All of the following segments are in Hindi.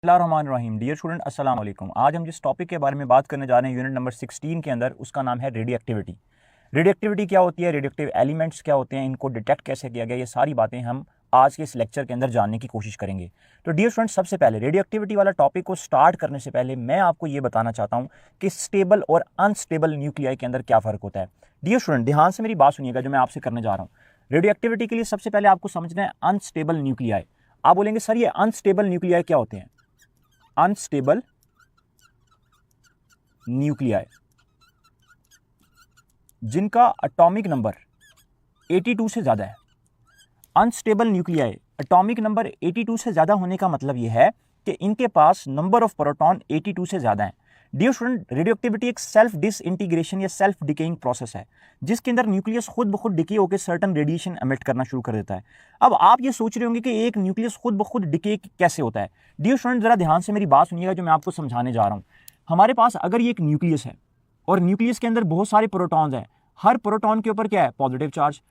बिस्मिल्लाहिर्रहमानिर्रहीम। डियर स्टूडेंट, अस्सलाम वालेकुम। आज हम जिस टॉपिक के बारे में बात करने जा रहे हैं यूनिट नंबर 16 के अंदर, उसका नाम है रेडियोएक्टिविटी। रेडियोएक्टिविटी क्या होती है, रेडियोएक्टिव एलिमेंट्स क्या होते हैं, इनको डिटेक्ट कैसे किया गया, ये सारी बातें हम आज के इस लेक्चर के अंदर जानने की कोशिश करेंगे। तो डियर स्टूडेंट, सबसे पहले रेडियोएक्टिविटी वाला टॉपिक को स्टार्ट करने से पहले मैं आपको ये बताना चाहता हूँ कि स्टेबल और अनस्टेबल न्यूक्लियाई के अंदर क्या फ़र्क होता है। डियर स्टूडेंट, ध्यान से मेरी बात सुनिएगा जो मैं आपसे करने जा रहा हूँ। रेडियोएक्टिविटी के लिए सबसे पहले आपको समझना है अनस्टेबल न्यूक्लियाई। आप बोलेंगे सर ये अनस्टेबल न्यूक्लियाई क्या होते हैं? अनस्टेबल न्यूक्लियाई जिनका एटॉमिक नंबर 82 से ज्यादा है। अनस्टेबल न्यूक्लियाई एटॉमिक नंबर 82 से ज्यादा होने का मतलब यह है कि इनके पास नंबर ऑफ प्रोटॉन 82 से ज्यादा है। डियर स्टूडेंट, रेडियोएक्टिविटी एक सेल्फ डिसइंटीग्रेशन या सेल्फ डिकेइंग प्रोसेस है जिसके अंदर न्यूक्लियस खुद ब खुद डिके होकर सर्टन रेडिएशन एमिट करना शुरू कर देता है। अब आप ये सोच रहे होंगे कि एक न्यूक्लियस खुद ब खुद डिके कैसे होता है। डियर स्टूडेंट, जरा ध्यान से मेरी बात सुनिएगा जो मैं आपको समझाने जा रहा हूँ। हमारे पास अगर ये एक न्यूक्लियस है और न्यूक्लियस के अंदर बहुत सारे प्रोटॉन्स हैं, हर प्रोटॉन के ऊपर क्या है? Positive charge.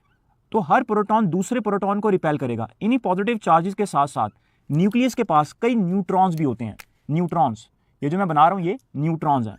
तो हर प्रोटॉन दूसरे प्रोटॉन को रिपेल करेगा। इन्हीं पॉजिटिव चार्जेस के साथ साथ न्यूक्लियस के पास कई न्यूट्रॉन्स भी होते हैं। न्यूट्रॉन्स, ये जो मैं बना रहा हूं ये न्यूट्रॉन्स हैं,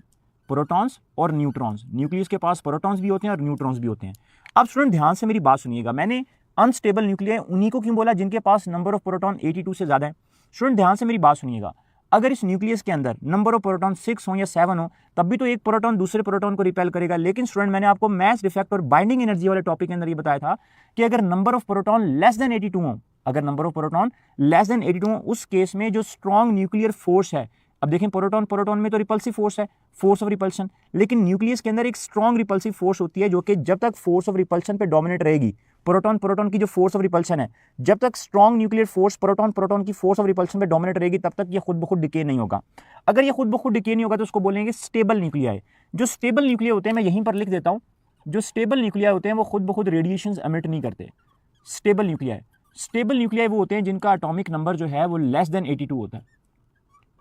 प्रोटॉन्स और न्यूट्रॉन्स। न्यूक्लियस के पास प्रोटॉन्स भी होते हैं और न्यूट्रॉन्स भी होते हैं। अब स्टूडेंट ध्यान से मेरी बात सुनिएगा, मैंने अनस्टेबल न्यूक्लियाई उन्हीं को क्यों बोला जिनके पास नंबर ऑफ प्रोटॉन 82 से ज्यादा है। स्टूडेंट ध्यान से मेरी बात सुनिएगा, अगर इस न्यूक्लियस के अंदर नंबर ऑफ प्रोटॉन 6 हो या 7 हो तब भी तो एक प्रोटॉन दूसरे प्रोटॉन को रिपेल करेगा। लेकिन स्टूडेंट, मैंने आपको मास डिफेक्ट और बाइंडिंग एनर्जी वाले टॉपिक के अंदर ये बताया था कि अगर number of proton less than 82 हो, अगर number of proton less than 82 हो, उस केस में जो स्ट्रॉन्ग न्यूक्लियर फोर्स है, अब देखें प्रोटॉन प्रोटॉन में तो रिपल्सिव फोर्स है, फोर्स ऑफ रिपल्शन, लेकिन न्यूक्लियस के अंदर एक स्ट्रॉन्ग रिपल्सिव फोर्स होती है जो कि जब तक फोर्स ऑफ रिपल्शन पे डोमिनेट रहेगी, प्रोटॉन प्रोटॉन की जो फोर्स ऑफ रिपल्शन है, जब तक strong nuclear force proton proton की फोर्स ऑफ रिपल्शन पे डोमिनेट रहेगी तब तक ये खुद ब खुद डिके नहीं होगा। अगर ये खुद ब खुद डिके नहीं होगा तो उसको बोलेंगे स्टेबल न्यूक्लियाई। जो स्टेबल न्यूक्लियाई होते हैं, मैं यहीं पर लिख देता हूं, जो स्टेबल न्यूक्लियाई होते हैं वो खुद ब खुद रेडिएशंस एमिट नहीं करते। स्टेबल न्यूक्लियाई वो होते हैं जिनका एटॉमिक नंबर जो है वो लेस देन 82 होता है,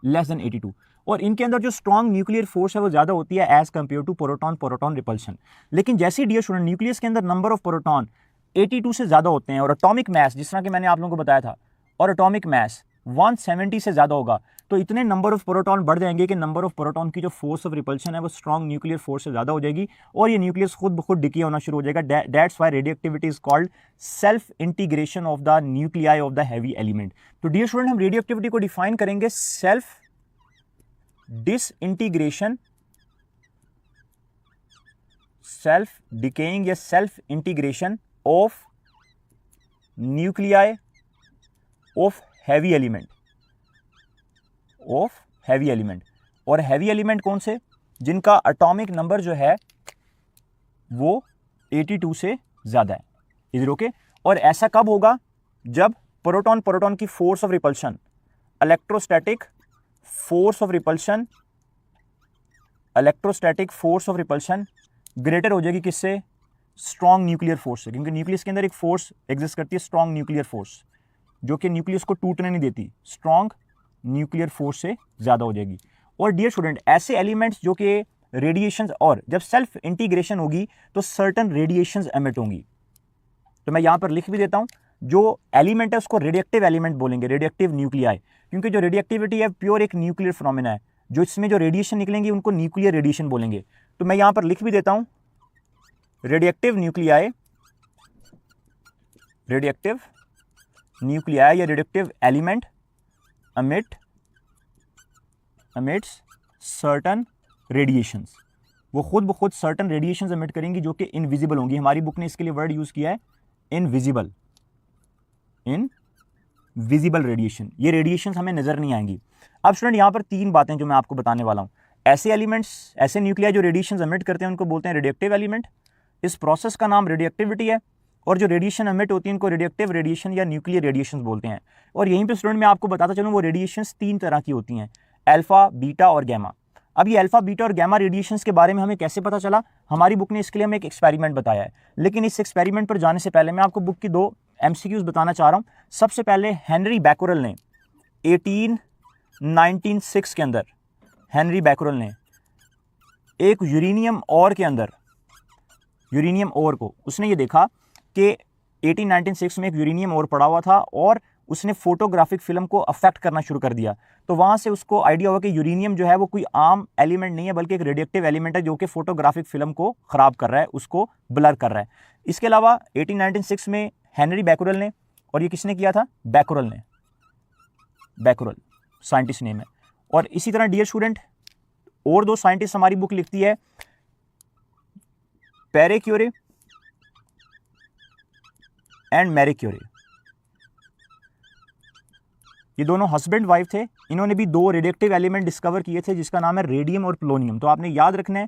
लेस देन 82, और इनके अंदर जो स्ट्रॉन्ग न्यूक्लियर फोर्स है वो ज्यादा होती है as compared to proton proton repulsion. लेकिन जैसे डियर स्टूडेंट न्यूक्लियस के अंदर नंबर ऑफ प्रोटॉन 82 से ज्यादा होते हैं और एटॉमिक मास, जिस तरह कि मैंने आप लोगों को बताया था, और एटॉमिक मास 170 से ज्यादा होगा, तो इतने नंबर ऑफ प्रोटॉन बढ़ जाएंगे कि नंबर ऑफ प्रोटॉन की जो फोर्स ऑफ रिपल्शन है वो स्ट्रॉन्ग न्यूक्लियर फोर्स से ज्यादा हो जाएगी और ये न्यूक्लियस खुद ब खुद डिके होना शुरू हो जाएगा। That's why radioactivity is called self integration of the nuclei of the heavy element. तो डियर स्टूडेंट, हम रेडियोएक्टिविटी को डिफाइन करेंगे सेल्फ डिसइंटीग्रेशन, सेल्फ डिकेइंग या self integration of nuclei of heavy element, of heavy element. और हैवी एलिमेंट कौन से? जिनका एटॉमिक नंबर जो है वो 82 से ज्यादा है। इधर ओके। और ऐसा कब होगा? जब प्रोटॉन प्रोटॉन की force of repulsion, electrostatic force of repulsion, electrostatic force of repulsion greater हो जाएगी किससे? स्ट्रॉन्ग न्यूक्लियर फोर्स से। क्योंकि न्यूक्लियस के अंदर एक फोर्स एग्जिस्ट करती है, स्ट्रॉन्ग न्यूक्लियर फोर्स, जो कि न्यूक्लियस को टूटने नहीं देती, स्ट्रॉन्ग न्यूक्लियर फोर्स से ज्यादा हो जाएगी। और डियर स्टूडेंट, ऐसे एलिमेंट्स जो कि रेडिएशंस, और जब सेल्फ इंटीग्रेशन होगी तो सर्टन रेडिएशंस एमिट होंगी। तो मैं यहां पर लिख भी देता हूं, जो एलिमेंट है उसको रेडिएक्टिव एलिमेंट बोलेंगे, रेडिएक्टिव न्यूक्लियाई, क्योंकि जो रेडिएक्टिविटी है प्योर एक न्यूक्लियर फिनोमेना है, जो इसमें जो रेडिएशन निकलेंगे उनको न्यूक्लियर रेडिएशन बोलेंगे। तो मैं यहां पर लिख भी देता हूं, रेडिएक्टिव न्यूक्लियाई, रेडिएक्टिव न्यूक्लियाई या radioactive element emits certain radiations. वो खुद ब खुद सर्टन रेडिएशंस एमिट करेंगी जो कि इनविजिबल होंगी। हमारी बुक ने इसके लिए वर्ड यूज किया है इनविजिबल, इनविजिबल रेडिएशन। ये रेडिएशंस हमें नजर नहीं आएंगी। अब स्टूडेंट, यहां पर तीन बातें जो मैं आपको बताने वाला हूं। ऐसे एलिमेंट्स, ऐसे न्यूक्लियाई जो रेडिएशंस एमिट करते हैं उनको बोलते हैं रेडिएक्टिव एलिमेंट। इस प्रोसेस का नाम रेडिएक्टिविटी है। और जो रेडिएशन एमिट होती है इनको रेडिएक्टिव रेडिएशन या न्यूक्लियर रेडिएशन बोलते हैं। और यहीं पे स्टूडेंट मैं आपको बताता चलूं, वो रेडिएशंस तीन तरह की होती हैं, अल्फा, बीटा और गामा। अब ये अल्फा, बीटा और गामा रेडिएशंस के बारे में हमें कैसे पता चला? हमारी बुक ने इसके लिए हमें एक एक्सपेरिमेंट बताया है। लेकिन इस एक्सपेरिमेंट पर जाने से पहले मैं आपको बुक की दो एमसीक्यूज बताना चाह रहा हूं। सबसे पहले हेनरी बैकरल ने 1896 के अंदर, हेनरी बैकरल ने एक यूरेनियम ओर के अंदर, यूरेनियम ओर को उसने ये देखा कि 1896 में एक यूरेनियम ओर पड़ा हुआ था और उसने फोटोग्राफिक फिल्म को अफेक्ट करना शुरू कर दिया। तो वहाँ से उसको आइडिया हुआ कि यूरेनियम जो है वो कोई आम एलिमेंट नहीं है, बल्कि एक रेडिएक्टिव एलिमेंट है जो कि फोटोग्राफिक फिल्म को ख़राब कर रहा है, उसको ब्लर कर रहा है। इसके अलावा 1896 में हेनरी बैकरल ने, और ये किसने किया था? बैकरल ने, बैकरल साइंटिस्ट नेम है। और इसी तरह डियर स्टूडेंट और दो साइंटिस्ट हमारी बुक लिखती है, पैरे क्यूरे एंड मैरी क्यूरे। ये दोनों हस्बैंड वाइफ थे, इन्होंने भी दो रेडिएक्टिव एलिमेंट डिस्कवर किए थे जिसका नाम है रेडियम और प्लोनियम। तो आपने याद रखना है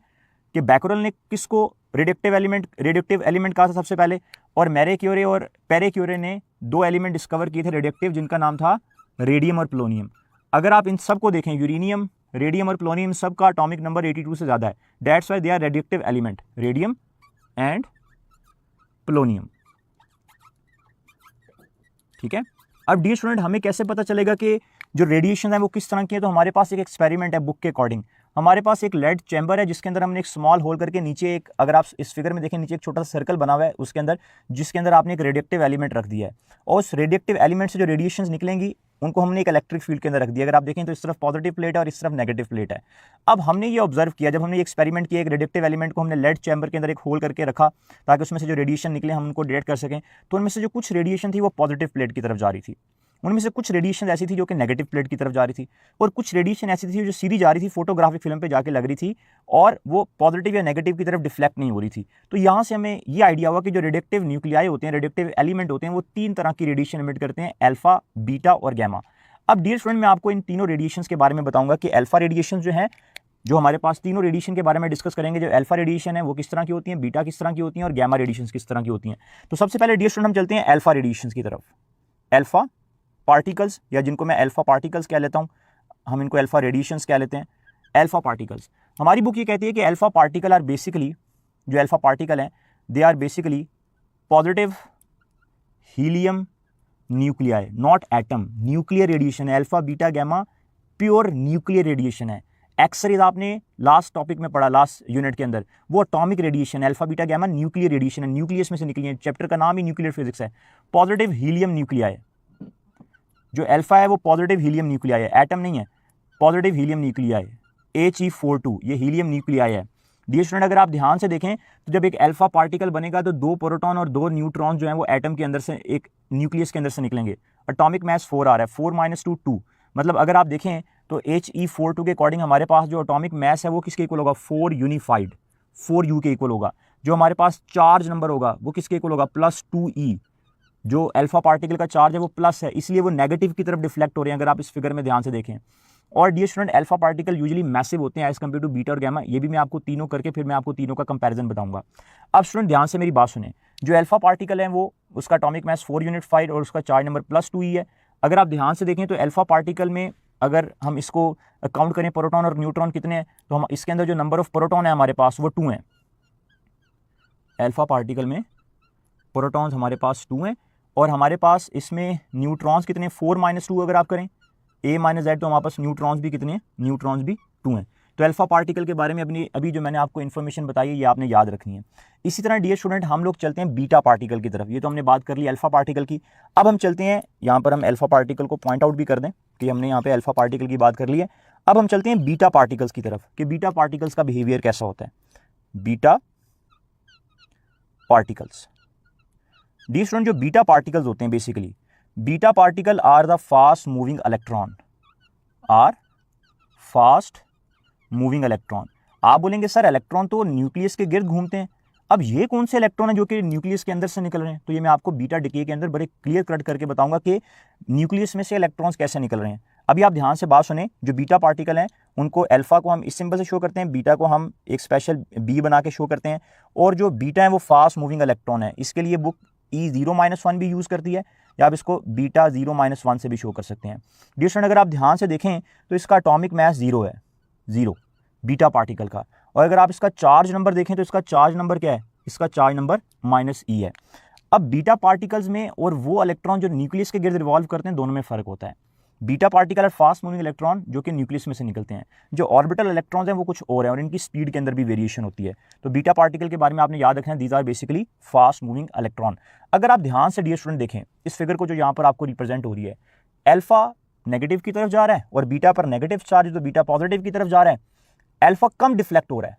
कि बैकरल ने किसको रेडिएक्टिव एलिमेंट कहा था सबसे पहले, और मैरी क्यूरे और पैरे क्यूरे ने दो एलिमेंट डिस्कवर किए थे रेडिएक्टिव, जिनका नाम था रेडियम और प्लोनियम। अगर आप इन सब को देखें, यूरेनियम, रेडियम और प्लोनियम, सब का एटॉमिक नंबर 82 से ज़्यादा है। That's why they are radioactive element, radium and polonium. ठीक है। अब डियर स्टूडेंट हमें कैसे पता चलेगा कि जो रेडिएशन है वो किस तरह की है? तो हमारे पास एक एक्सपेरिमेंट है बुक के अकॉर्डिंग। हमारे पास एक लेड चैम्बर है जिसके अंदर हमने एक स्मॉल होल करके नीचे एक, अगर आप इस फिगर में देखें, नीचे एक छोटा सा सर्कल बना हुआ है उसके अंदर, जिसके अंदर आपने एक रेडिएक्टिव एलिमेंट रख दिया है, और उस रेडिएक्टिव एलिमेंट से जो रेडिएशंस निकलेंगी उनको हमने एक इलेक्ट्रिक फील्ड के अंदर रख दिया। अगर आप देखें तो इस तरफ पॉजिटिव प्लेट है और इस तरफ नेगेटिव प्लेट है। अब हमने ये ऑब्जर्व किया, जब हमने ये एक्सपेरिमेंट किया, एक रेडिएक्टिव एलिमेंट को हमने लेड चैम्बर के अंदर एक होल करके रखा ताकि उसमें से जो रेडिएशन निकले हम उनको डिटेक्ट कर सकें। तो उनमें से जो कुछ रेडिएशन थी वो पॉजिटिव प्लेट की तरफ जा रही थी, उनमें से कुछ रेडिएशन ऐसी थी जो कि नेगेटिव प्लेट की तरफ जा रही थी, और कुछ रेडिएशन ऐसी थी जो सीधी जा रही थी, फोटोग्राफिक फिल्म पे जाके लग रही थी और वो पॉजिटिव या नेगेटिव की तरफ डिफ्लेक्ट नहीं हो रही थी। तो यहाँ से हमें ये आइडिया हुआ कि जो रेडिएक्टिव न्यूक्लियाई होते हैं, रेडिएक्टिव एलिमेंट होते हैं, वो तीन तरह की रेडिएशन एमिट करते हैं, अल्फा, बीटा और गैमा। अब डियर स्टूडेंट मैं आपको इन तीनों रेडिएशंस के बारे में बताऊंगा कि अल्फा रेडिएशन जो है, जो हमारे पास तीनों रेडिएशन के बारे में डिस्कस करेंगे। जो अल्फा रेडिएशन है वो किस तरह की होती है, बीटा किस तरह की होती है, और गैमा रेडिएशन किस तरह की होती हैं। तो सबसे पहले डियर स्टूडेंट हम चलते हैं अल्फा रेडिएशन की तरफ। अल्फा पार्टिकल्स, या जिनको मैं अल्फा पार्टिकल्स कह लेता हूं, हम इनको अल्फा रेडिएशंस कह लेते हैं। अल्फा पार्टिकल्स, हमारी बुक ये कहती है कि अल्फा पार्टिकल आर बेसिकली, जो अल्फा पार्टिकल हैं they are basically positive helium nuclei, not atom. Nuclear radiation है alpha, beta, gamma, pure nuclear radiation है। एक्सरेज आपने लास्ट टॉपिक में पढ़ा, लास्ट यूनिट के अंदर, वो एटॉमिक रेडिएशन है। Alpha, beta, gamma nuclear radiation है, न्यूक्लियस में से निकली है। चैप्टर का नाम ही न्यूक्लियर फिजिक्स है। पॉजिटिव हीलियम न्यूक्लियाई, जो अल्फा है वो पॉजिटिव हीलियम न्यूक्लियाई है, एटम नहीं है, पॉजिटिव हीलियम न्यूक्लियाई, He42, ये हीलियम न्यूक्लियाई है। डियर स्टूडेंट अगर आप ध्यान से देखें तो जब एक अल्फा पार्टिकल बनेगा तो दो प्रोटॉन और दो न्यूट्रॉन जो है वो एटम के अंदर से, एक न्यूक्लियस के अंदर से निकलेंगे। एटॉमिक मास 4 आ रहा है, 4 - 2 2, मतलब अगर आप देखें तो He42 के अकॉर्डिंग हमारे पास जो एटॉमिक मास है वो किसके इक्वल होगा, 4 यूनिफाइड, 4U के इक्वल होगा। जो हमारे पास चार्ज नंबर होगा वो किसके इक्वल होगा, +2E। जो अल्फा पार्टिकल का चार्ज है वो प्लस है, इसलिए वो नेगेटिव की तरफ डिफ्लेक्ट हो रहे हैं, अगर आप इस फिगर में ध्यान से देखें। और dear student alpha particle usually massive होते हैं एज कम्पेयर टू बीटा और गैमा। ये भी मैं आपको तीनों करके फिर मैं आपको तीनों का कंपैरिजन बताऊंगा। अब स्टूडेंट ध्यान से मेरी बात सुने, जो अल्फा पार्टिकल है वो, उसका एटॉमिक मास 4 यूनिफाइड और उसका चार्ज नंबर +2E है। अगर आप ध्यान से देखें तो अल्फा पार्टिकल में अगर हम इसको काउंट करें प्रोटॉन और न्यूट्रॉन कितने हैं, तो हम इसके अंदर जो नंबर ऑफ प्रोटॉन है हमारे पास वो 2 हैं। अल्फा पार्टिकल में प्रोटॉन्स हमारे पास 2 हैं, और हमारे पास इसमें न्यूट्रॉन्स कितने, 4 - 2 अगर आप करें A - Z, तो हमारे पास न्यूट्रॉन्स भी कितने हैं, न्यूट्रॉन्स भी 2 हैं। तो अल्फा पार्टिकल के बारे में अभी जो मैंने आपको इन्फॉर्मेशन बताई है ये आपने याद रखनी है। इसी तरह डियर स्टूडेंट हम लोग चलते हैं बीटा पार्टिकल की तरफ। ये तो हमने बात कर ली अल्फा पार्टिकल की। अब हम चलते हैं, यहाँ पर हम अल्फा पार्टिकल को पॉइंट आउट भी कर दें कि हमने यहाँ पे अल्फा पार्टिकल की बात कर ली है। अब हम चलते हैं बीटा पार्टिकल्स की तरफ कि बीटा पार्टिकल्स का बिहेवियर कैसा होता है। बीटा पार्टिकल्स, डियर स्टूडेंट जो बीटा पार्टिकल्स होते हैं basically, beta particle are the fast moving electron, are fast moving electron. आप बोलेंगे सर इलेक्ट्रॉन तो न्यूक्लियस के गिर्द घूमते हैं, अब ये कौन से इलेक्ट्रॉन है जो कि न्यूक्लियस के अंदर से निकल रहे हैं? तो ये मैं आपको बीटा डिके के अंदर बड़े क्लियर कट करके बताऊंगा कि न्यूक्लियस में से इलेक्ट्रॉन्स कैसे निकल रहे हैं। अभी आप ध्यान से बात सुने, जो बीटा पार्टिकल हैं उनको अल्फा को हम इस सिंबल से शो करते हैं, बीटा को हम एक स्पेशल बी बना के शो करते हैं, और जो बीटा है वो फास्ट मूविंग इलेक्ट्रॉन है। इसके लिए बुक E0-1 भी यूज़ करती है, या आप इसको बीटा 0-1 से भी शो कर सकते हैं। डियर स्टूडेंट अगर आप ध्यान से देखें तो इसका एटॉमिक मास 0 है, 0 बीटा पार्टिकल का। और अगर आप इसका चार्ज नंबर देखें तो इसका चार्ज नंबर क्या है, इसका चार्ज नंबर -E है। अब बीटा पार्टिकल्स में और वो इलेक्ट्रॉन जो न्यूक्लियस के गिर्द रिवॉल्व करते हैं, दोनों में फ़र्क होता है। बीटा पार्टिकल और फास्ट मूविंग इलेक्ट्रॉन जो कि न्यूक्लियस में से निकलते हैं। जो ऑर्बिटल इलेक्ट्रॉन्स हैं वो कुछ और है और इनकी स्पीड के अंदर भी वेरिएशन होती है। तो बीटा पार्टिकल के बारे में आपने याद रखना है, these are basically fast moving electron. अगर आप ध्यान से डियर स्टूडेंट देखें इस फिगर को जो यहाँ पर आपको रिप्रेजेंट हो रही है, अल्फा नेगेटिव की तरफ जा रहा है और बीटा पर नेगेटिव चार्ज, तो बीटा पॉजिटिव की तरफ जा रहा है। अल्फा कम डिफ्लेक्ट हो रहा है,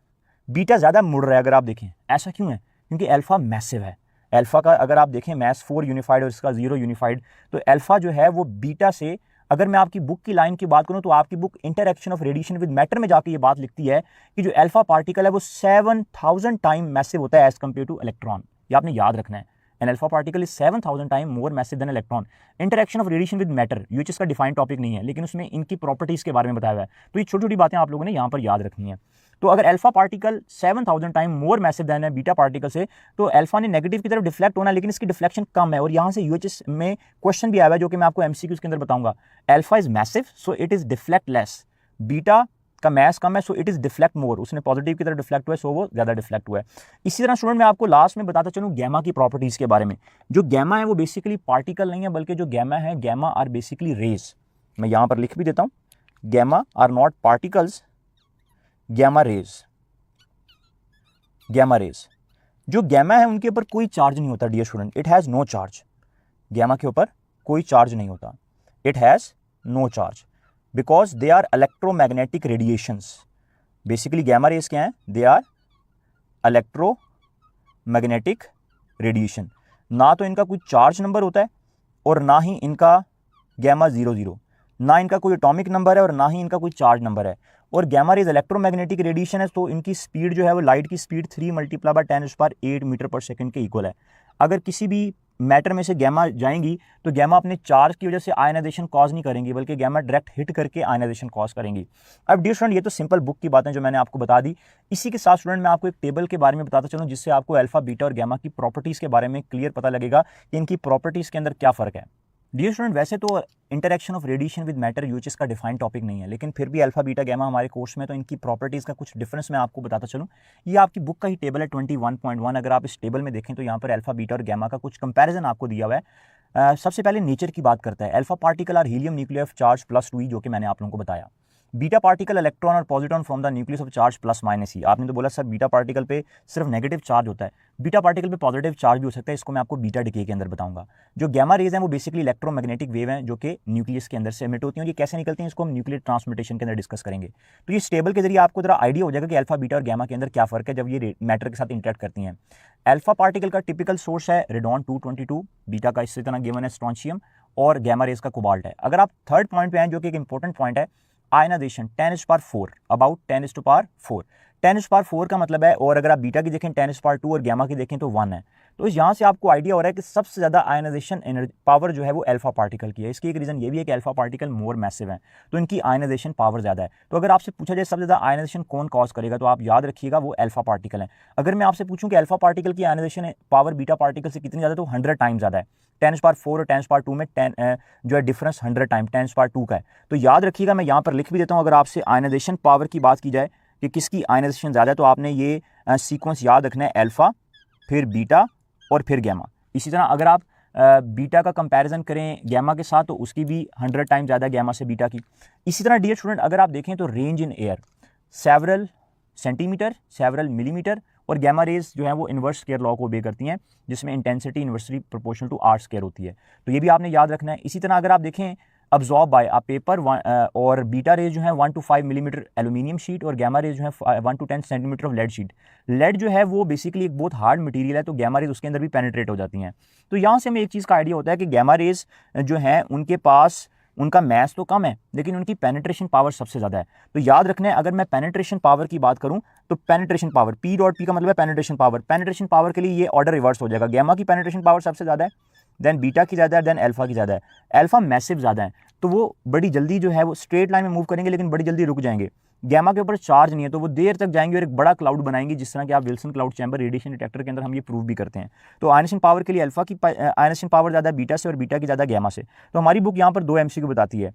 बीटा ज़्यादा मुड़ रहा है। अगर आप देखें ऐसा क्यों है? क्योंकि अल्फा मैसिव है। अल्फा का अगर आप देखें मैस 4 यूनिफाइड और इसका 0 यूनिफाइड, तो अल्फा जो है वो बीटा से, अगर मैं आपकी बुक की लाइन की बात करूं तो आपकी book interaction of radiation with matter में जाके ये बात लिखती है कि जो अल्फा पार्टिकल है वो 7000 टाइम मैसिव होता है एज कंपेयर टू इलेक्ट्रॉन। ये आपने याद रखना है। An alpha particle is 7000 time more massive than electron. Interaction of radiation with matter UHS का डिफाइंड टॉपिक नहीं है, लेकिन उसमें इनकी प्रॉपर्टीज के बारे में बताया हुआ है। तो ये छोटी छोटी बातें आप लोगों ने यहाँ पर याद रखनी है। तो अगर alpha particle 7000 time more massive than है बीटा पार्टिकल से, तो अल्फा ने नेगेटिव की तरफ डिफ्लेक्ट होना है, लेकिन इसकी डिफ्लेक्शन कम है। और यहाँ से यूएचएस में क्वेश्चन भी आया है जो कि मैं आपको एमसीक्यूज के अंदर बताऊंगा। Alpha is massive so it is deflect less, beta का मैस कम है सो इट इज डिफ्लेक्ट मोर, उसने पॉजिटिव की तरफ डिफ्लेक्ट हुआ है सो वो ज्यादा डिफ्लेक्ट हुआ है। इसी तरह स्टूडेंट मैं आपको लास्ट में बताता चलूं गैमा की प्रॉपर्टीज के बारे में। जो गैमा है वो बेसिकली पार्टिकल नहीं है, बल्कि जो गैमा है, गैमा आर बेसिकली रेज। मैं यहां पर लिख भी देता हूं, gamma are not particles, gamma rays. Gamma rays जो गैमा है उनके ऊपर कोई चार्ज नहीं होता dear student, it has no charge. Gamma के ऊपर कोई चार्ज नहीं होता, it has no charge because they are electromagnetic radiations. Basically gamma rays क्या है? They are electromagnetic radiation. ना तो इनका कोई चार्ज नंबर होता है और ना ही इनका गैमा 00, ना इनका कोई एटॉमिक नंबर है और ना ही इनका कोई चार्ज नंबर है। और गैमा रेज इलेक्ट्रोमैग्नेटिक रेडिएशन है, तो इनकी स्पीड जो है वो लाइट की स्पीड 3 × 10⁸ मीटर पर सेकंड के इक्वल है। अगर किसी भी मैटर में से गैमा जाएंगी तो गैमा अपने चार्ज की वजह से आयनाइजेशन कॉज नहीं करेंगी, बल्कि गैमा डायरेक्ट हिट करके आयनाइजेशन कॉज करेंगी। अब डियर स्टूडेंट ये तो सिंपल बुक की बातें जो मैंने आपको बता दी। इसी के साथ स्टूडेंट मैं आपको एक टेबल के बारे में बताता चलूँ जिससे आपको अल्फा, बीटा और गैमा की प्रॉपर्टीज के बारे में क्लियर पता लगेगा कि इनकी प्रॉपर्टीज के अंदर क्या फर्क है। डियर स्टूडेंट वैसे तो interaction of radiation with matter UHS का डिफाइंड टॉपिक नहीं है, लेकिन फिर भी अल्फा, बीटा, गैमा हमारे कोर्स में, तो इनकी प्रॉपर्टीज़ का कुछ डिफरेंस मैं आपको बताता चलूँ। ये आपकी बुक का ही टेबल है 21.1। अगर आप इस टेबल में देखें तो यहाँ पर अल्फा, बीटा और गैमा का कुछ कंपैरिजन आपको दिया हुआ है। सबसे पहले नेचर की बात करता है। Alpha particle are helium nuclear of charge +2e, जो कि मैंने आप लोगों को बताया। बीटा पार्टिकल इलेक्ट्रॉन और positron from the nucleus of charge +-e। आपने तो बोला सर बीटा पार्टिकल पे सिर्फ नेगेटिव चार्ज होता है, बीटा पार्टिकल पे पॉजिटिव चार्ज भी हो सकता है। इसको मैं आपको बीटा डिके के अंदर बताऊंगा। जो गैमा रेज हैं वो बेसिकली इलेक्ट्रोमैग्नेटिक वेव हैं जो कि न्यूक्लियस के अंदर से एमिट होती हैं। ये कैसे निकलती हैं इसको हम न्यूक्लियर ट्रांसमिटेशन के अंदर डिस्कस करेंगे। तो ये टेबल के जरिए आपको जरा आइडिया हो जाएगा कि अल्फा, बीटा और गैमा के अंदर क्या फर्क है जब ये मैटर के साथ इंटरेक्ट करती हैं। अल्फा पार्टिकल का टिपिकल सोर्स है रेडॉन 222, बीटा का इसी तरह गिवन है स्ट्रोंशियम, और गैमा रेज का कोबाल्ट है। अगर आप थर्ड पॉइंट पे आए जो कि एक इंपॉर्टेंट पॉइंट है, आयनाइजेशन 10⁴, अबाउट 10⁴। 10⁴ का मतलब है, और अगर आप बीटा की देखें 10⁴ और गैमा की देखें तो 1 है। तो यहाँ से आपको आइडिया हो रहा है कि सबसे ज़्यादा आयनाइजेशन एनर्जी पावर जो है वो अल्फा पार्टिकल की है। इसकी एक रीज़न ये भी है कि अल्फा पार्टिकल मोर मैसिव है, तो इनकी आयनाइजेशन पावर ज़्यादा है। तो अगर आपसे पूछा जाए सबसे ज़्यादा आयनाइजेशन कौन कॉज करेगा, तो आप याद रखिएगा वो अल्फा पार्टिकल है। अगर मैं आपसे पूछूं कि अल्फा पार्टिकल की आयनाइजेशन पावर बीटा पार्टिकल से कितनी ज़्यादा, तो 100 टाइम ज़्यादा है। 10⁴ और 10⁴ में 10 जो है डिफरेंस 100 टाइम 10⁴ का है। तो याद रखिएगा, मैं यहाँ पर लिख भी देता हूँ। अगर आपसे आयनाइजेशन पावर की बात की जाए कि किसकी आयनाइजेशन ज़्यादा है, तो आपने ये सीक्वेंस याद रखना है, अल्फा, फिर बीटा और फिर गैमा। इसी तरह अगर आप बीटा का कंपैरिजन करें गैमा के साथ तो उसकी भी 100 टाइम ज़्यादा गैमा से बीटा की। इसी तरह डियर स्टूडेंट अगर आप देखें तो range in air several centimetre, several millimetre, और गैमा रेज जो है वो इन्वर्स स्क्वायर लॉ को ओबे करती हैं, जिसमें intensity inversely proportional to r square होती है। तो ये भी आपने याद रखना है। इसी तरह अगर आप देखें अब्जॉर्ब बाय अ पेपर, और बीटा रेज जो है 1 to 5 मिलीमीटर एल्यूमिनियम शीट, और गैमा रेज जो है 1 to 10 centimetre of lead sheet. Lead जो है वो बेसिकली एक बहुत हार्ड मटेरियल है, तो गैमा रेज उसके अंदर भी पेनिट्रेट हो जाती हैं। तो यहाँ से हमें एक चीज़ का आइडिया होता है कि गैमा रेज जो है उनके पास उनका मैस तो कम है, लेकिन उनकी पेनिट्रेशन पावर सबसे ज़्यादा है। तो याद रखना है, अगर मैं पेनिट्रेशन पावर की बात करूं तो पेनिट्रेशन पावर P.P का मतलब है पेनिट्रेशन पावर। पेनिट्रेशन पावर के लिए ये ऑर्डर रिवर्स हो जाएगा। गैमा की पेनिट्रेशन पावर सबसे ज़्यादा है, देन बीटा की ज़्यादा है, देन अल्फा की ज़्यादा है। अल्फा मैसिव ज़्यादा है, तो वो बड़ी जल्दी जो है वो स्ट्रेट लाइन में मूव करेंगे, लेकिन बड़ी जल्दी रुक जाएंगे। गैमा के ऊपर चार्ज नहीं है, तो वो देर तक जाएंगे और एक बड़ा क्लाउड बनाएंगे, जिस तरह कि आप Wilson cloud chamber radiation detector के अंदर हम ये प्रूव भी करते हैं। तो आयनेशन पावर के लिए अल्फा की आयनेशन पावर ज़्यादा है बीटा से, और बीटा की ज़्यादा गैमा से। तो हमारी बुक यहाँ पर 2 MCQ बताती है।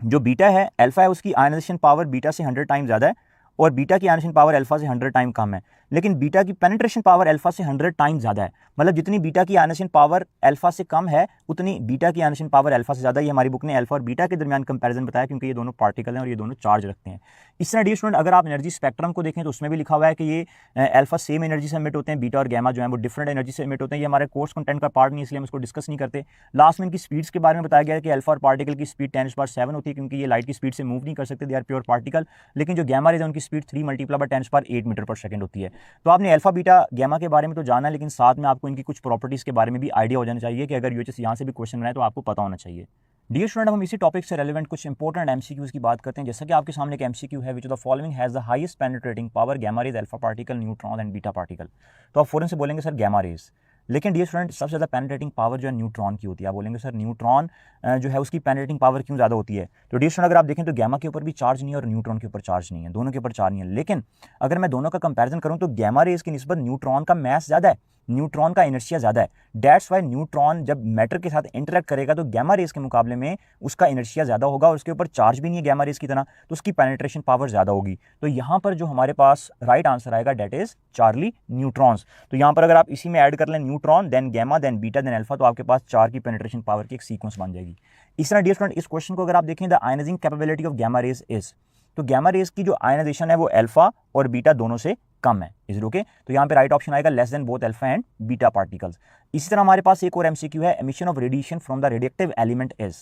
जो बीटा है, अल्फा है, उसकी आयनाइजेशन पावर बीटा से 100 टाइम ज़्यादा है, और बीटा की आयनाइजेशन पावर अल्फा से 100 टाइम कम है। लेकिन बीटा की पेनिट्रेशन पावर अल्फा से 100 टाइम्स ज़्यादा है। मतलब जितनी बीटा की आयनेशन पावर अल्फा से कम है उतनी बीटा की आयनेशन पावर अल्फा से ज़्यादा। ये हमारी बुक ने अल्फा और बीटा के दरमियान कंपैरिजन बताया, क्योंकि ये दोनों पार्टिकल हैं और ये दोनों चार्ज रखते हैं। इस तरह डियर स्टूडेंट अगर आप एनर्जी स्पेक्ट्रम को देखें तो उसमें भी लिखा हुआ है कि ये अल्फा सेम एनर्जी से एमिट होते हैं, बीटा और गैमा जो है वो डिफरेंट एनर्जी से एमिट होते हैं। ये हमारे कोर्स कंटेंट का पार्ट नहीं, इसलिए हम इसको डिस्कस नहीं करते। लास्ट में इनकी स्पीड्स के बारे में बताया गया है कि अल्फा और पार्टिकल की स्पीड 10⁻7 होती है, क्योंकि ये लाइट की स्पीड से मूव नहीं कर सकते, दे आर प्योर पार्टिकल। लेकिन जो गैमा रेज है उनकी स्पीड 3 × 10⁻8 मीटर पर सेकंड होती है। तो आपने अल्फा बीटा गैमा के बारे में तो जाना है, लेकिन साथ में आपको इनकी कुछ प्रॉपर्टीज के बारे में भी आइडिया हो जाना चाहिए कि अगर यूएचएस यहाँ से भी क्वेश्चन बनाए तो आपको पता होना चाहिए। डियर स्टूडेंट हम इसी टॉपिक से रेलेवेंट कुछ इंपॉर्टेंट एमसीक्यूज की बात करते हैं। जैसा कि आपके सामने एक एमसीक्यू है, which of the following has the highest penetrating power, gamma rays, alpha particle, neutron and beta particle. तो आप फौरन से बोलेंगे सर गैमा रेज, लेकिन डियर स्टूडेंट सबसे ज़्यादा पेनिट्रेटिंग पावर जो है न्यूट्रॉन की होती है। आप बोलेंगे सर न्यूट्रॉन जो है उसकी पेनिट्रेटिंग पावर क्यों ज़्यादा होती है? तो डियर स्टूडेंट अगर आप देखें तो गैमा के ऊपर भी चार्ज नहीं है और न्यूट्रॉन के ऊपर चार्ज नहीं है, दोनों के ऊपर चार्ज नहीं है। लेकिन अगर मैं दोनों का कंपैरिजन करूं तो गैमा रेज की निस्बत न्यूट्रॉन का मास ज़्यादा है, न्यूट्रॉन का इनर्शिया ज़्यादा है। दैट्स वाई न्यूट्रॉन जब मैटर के साथ इंटरेक्ट करेगा तो गैमा रेज के मुकाबले में उसका इनर्शिया ज़्यादा होगा और उसके ऊपर चार्ज भी नहीं है गैमा रेज की तरह, तो उसकी पेनिट्रेशन पावर ज़्यादा होगी। तो यहाँ पर जो हमारे पास राइट आंसर आएगा डेट इज चार्ली न्यूट्रॉन्स। तो यहाँ पर अगर आप इसी में ऐड कर लें neutron then gamma then beta then alpha, तो आपके पास 4 की पेनिट्रेशन पावर की एक सीक्वेंस बन जाएगी। इस तरह डियर स्टूडेंट इस क्वेश्चन को अगर आप देखें the ionizing capability of gamma rays is, तो गैमा रेज की जो आयनाइजेशन है वो अल्फा और बीटा दोनों से कम है। Is okay? तो यहाँ पे राइट ऑप्शन आएगा less than both alpha and beta particles. इसी तरह हमारे पास एक और एमसीक्यू है, emission of radiation from the radioactive element is.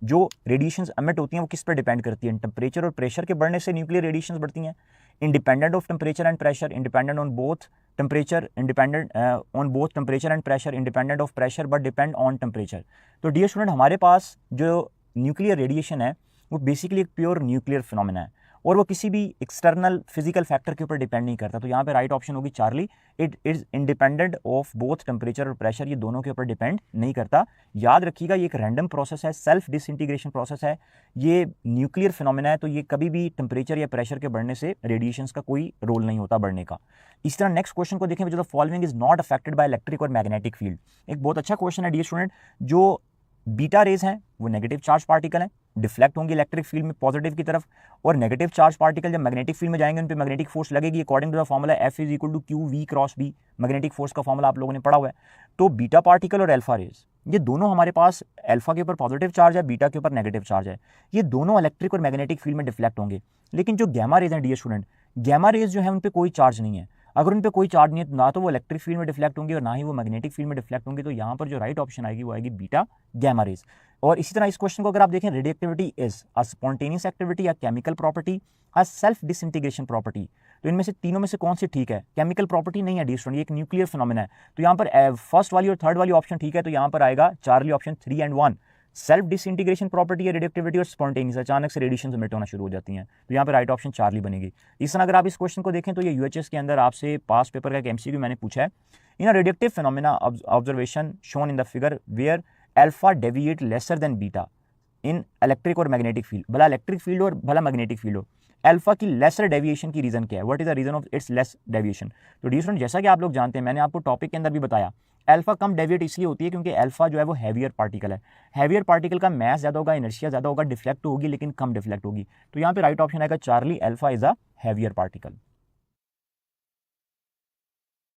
जो रेडिएशंस एमिट होती हैं वो किस पर डिपेंड करती है? टेम्परेचर और प्रेशर के बढ़ने से न्यूक्लियर रेडिएशंस बढ़ती हैं, independent of temperature and pressure, independent on both temperature, independent on both temperature and pressure, independent of pressure but depend on temperature. तो डियर स्टूडेंट हमारे पास जो न्यूक्लियर रेडिएशन है वो बेसिकली एक प्योर न्यूक्लियर फिनोमेना है और वो किसी भी एक्सटर्नल फिजिकल फैक्टर के ऊपर डिपेंड नहीं करता। तो यहाँ पे राइट ऑप्शन होगी Charlie, it is independent of both temperature और प्रेशर, ये दोनों के ऊपर डिपेंड नहीं करता। याद रखिएगा ये एक रैंडम प्रोसेस है, सेल्फ डिसइंटीग्रेशन प्रोसेस है, ये न्यूक्लियर फिनोमेना है, तो ये कभी भी टेम्परेचर या प्रेशर के बढ़ने से रेडिएशंस का कोई रोल नहीं होता बढ़ने का। इस तरह नेक्स्ट क्वेश्चन को देखें, जो the following is not affected by electric और मैग्नेटिक फील्ड। एक बहुत अच्छा क्वेश्चन है डियर स्टूडेंट। जो बीटा रेज हैं वो नेगेटिव चार्ज पार्टिकल हैं, डिफ्लेक्ट होंगे इलेक्ट्रिक फील्ड में पॉजिटिव की तरफ, और नेगेटिव चार्ज पार्टिकल जब मैग्नेटिक फील्ड में जाएंगे उन पे मैग्नेटिक फोर्स लगेगी। According to the formula F is equal to q v cross b, magnetic force का फॉर्मूला आप लोगों ने पढ़ा हुआ है। तो बीटा पार्टिकल और अल्फा रेज ये दोनों हमारे पास, अल्फा के ऊपर पॉजिटिव चार्ज है, बीटा के ऊपर नेगेटिव चार्ज है, ये दोनों इलेक्ट्रिक और मैग्नेटिक फील्ड में डिफ्लेक्ट होंगे। लेकिन जो गैमा रेज हैं डियर स्टूडेंट, गैमा रेज जो है उन पर कोई चार्ज नहीं है। अगर उन पर कोई चार्ज नहीं है तो ना तो वो इलेक्ट्रिक फील्ड में डिफ्लेक्ट होंगे और ना ही वो मैग्नेटिक फील्ड में डिफ्लेक्ट होंगे। तो यहाँ पर जो राइट ऑप्शन आएगी वो आएगी बीटा गैमा रेज। और इसी तरह इस क्वेश्चन को अगर आप देखें, रेडिएक्टिविटी इज अ स्पॉन्टेनियस एक्टिविटी या chemical property, a self disintegration property. तो इनमें से तीनों में से कौन सी ठीक है? केमिकल प्रॉपर्टी नहीं है डियर स्टूडेंट, ये एक न्यूक्लियर फिनोमेना है। तो यहाँ पर फर्स्ट वाली और थर्ड वाली ऑप्शन ठीक है, तो यहाँ पर आएगा Charlie option 3 and 1। Self disintegration property है रेडिएक्टिविटी और स्पॉन्टेनियस, अचानक से रेडिएशन एमिट होना शुरू हो जाती हैं, तो यहाँ पे राइट ऑप्शन चार्ली बनेगी। इस तरह अगर आप इस क्वेश्चन को देखें तो ये यूएचएस के अंदर आपसे पास्ट पेपर का एक एमसीक्यू मैंने पूछा है, in a radioactive phenomena observation shown in the figure where alpha deviate lesser than beta in electric और मैग्नेटिक फील्ड। भला इलेक्ट्रिक फील्ड और भला मैग्नेटिक फील्ड हो, अल्फा की लेसर डेविएशन की रीजन क्या है? What is the reason of its less deviation? तो डियर स्टूडेंट जैसा कि आप लोग जानते हैं, मैंने आपको टॉपिक के अंदर भी बताया, अल्फा कम डेविएट इसलिए होती है क्योंकि अल्फा जो है वो हैवियर पार्टिकल है, हैवियर पार्टिकल का मास ज़्यादा होगा, इनर्शिया ज़्यादा होगा, डिफ्लेक्ट होगी लेकिन कम डिफ्लेक्ट होगी। तो यहाँ पे राइट ऑप्शन आएगा Charlie, alpha is a heavier particle.